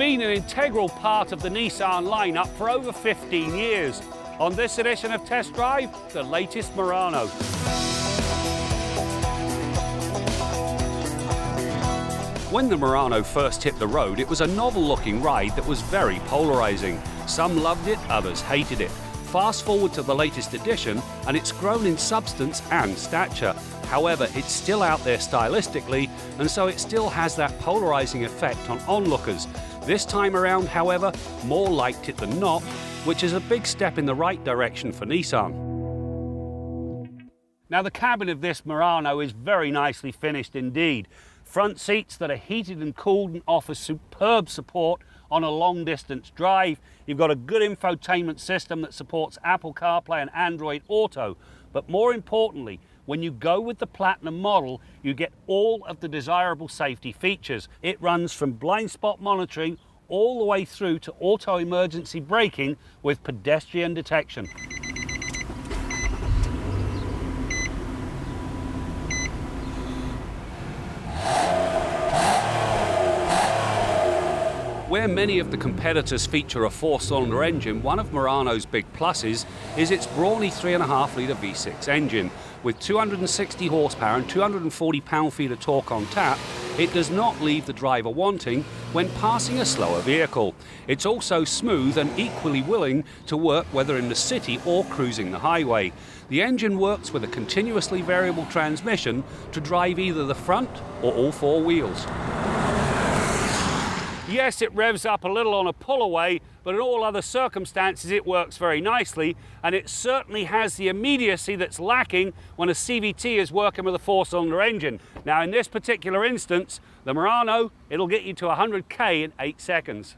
been an integral part of the Nissan lineup for over 15 years. On this edition of Test Drive, the latest Murano. When the Murano first hit the road, it was a novel-looking ride that was very polarizing. Some loved it, others hated it. Fast forward to the latest edition, and it's grown in substance and stature. However, it's still out there stylistically, and so it still has that polarizing effect on onlookers. This time around, however, more liked it than not, which is a big step in the right direction for Nissan. Now, the cabin of this Murano is very nicely finished indeed. Front seats that are heated and cooled and offer superb support on a long distance drive. You've got a good infotainment system that supports Apple CarPlay and Android Auto. But more importantly, when you go with the Platinum model, you get all of the desirable safety features. It runs from blind spot monitoring all the way through to auto emergency braking with pedestrian detection. Where many of the competitors feature a four-cylinder engine, one of Murano's big pluses is its brawny 3.5-litre V6 engine. With 260 horsepower and 240 pound-feet of torque on tap, it does not leave the driver wanting when passing a slower vehicle. It's also smooth and equally willing to work whether in the city or cruising the highway. The engine works with a continuously variable transmission to drive either the front or all four wheels. Yes, it revs up a little on a pull-away, but in all other circumstances it works very nicely, and it certainly has the immediacy that's lacking when a CVT is working with a four-cylinder engine. Now, in this particular instance, the Murano, it'll get you to 100k in 8 seconds.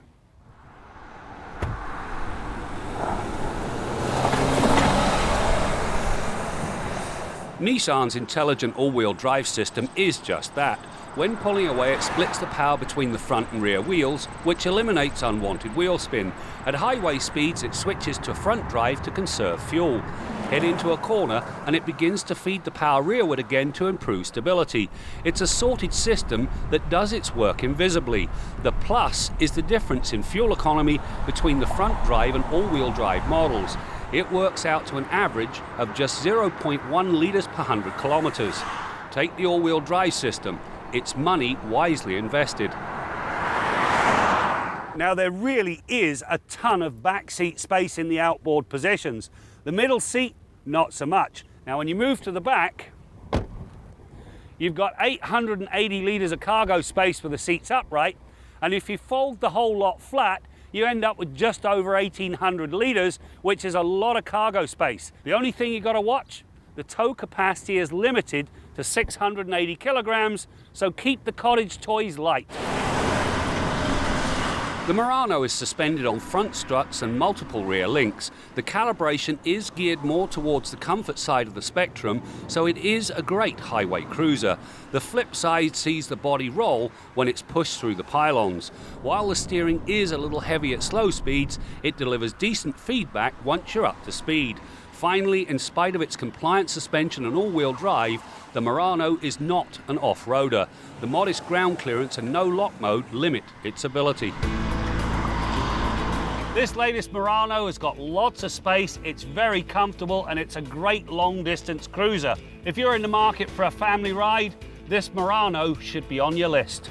Nissan's intelligent all-wheel drive system is just that. When pulling away, it splits the power between the front and rear wheels, which eliminates unwanted wheel spin. At highway speeds, it switches to front drive to conserve fuel. Head into a corner and it begins to feed the power rearward again to improve stability. It's a sorted system that does its work invisibly. The plus is the difference in fuel economy between the front drive and all-wheel drive models. It works out to an average of just 0.1 litres per 100 kilometres. Take the all-wheel drive system. It's money wisely invested. Now, there really is a ton of backseat space in the outboard positions. The middle seat, not so much. Now, when you move to the back, you've got 880 litres of cargo space with the seats upright, and if you fold the whole lot flat, you end up with just over 1,800 litres, which is a lot of cargo space. The only thing you've got to watch, the tow capacity is limited to 680 kilograms, so keep the cottage toys light. The Murano is suspended on front struts and multiple rear links. The calibration is geared more towards the comfort side of the spectrum, so it is a great highway cruiser. The flip side sees the body roll when it's pushed through the pylons. While the steering is a little heavy at slow speeds, it delivers decent feedback once you're up to speed. Finally, in spite of its compliant suspension and all-wheel drive, the Murano is not an off-roader. The modest ground clearance and no lock mode limit its ability. This latest Murano has got lots of space, it's very comfortable, and it's a great long-distance cruiser. If you're in the market for a family ride, this Murano should be on your list.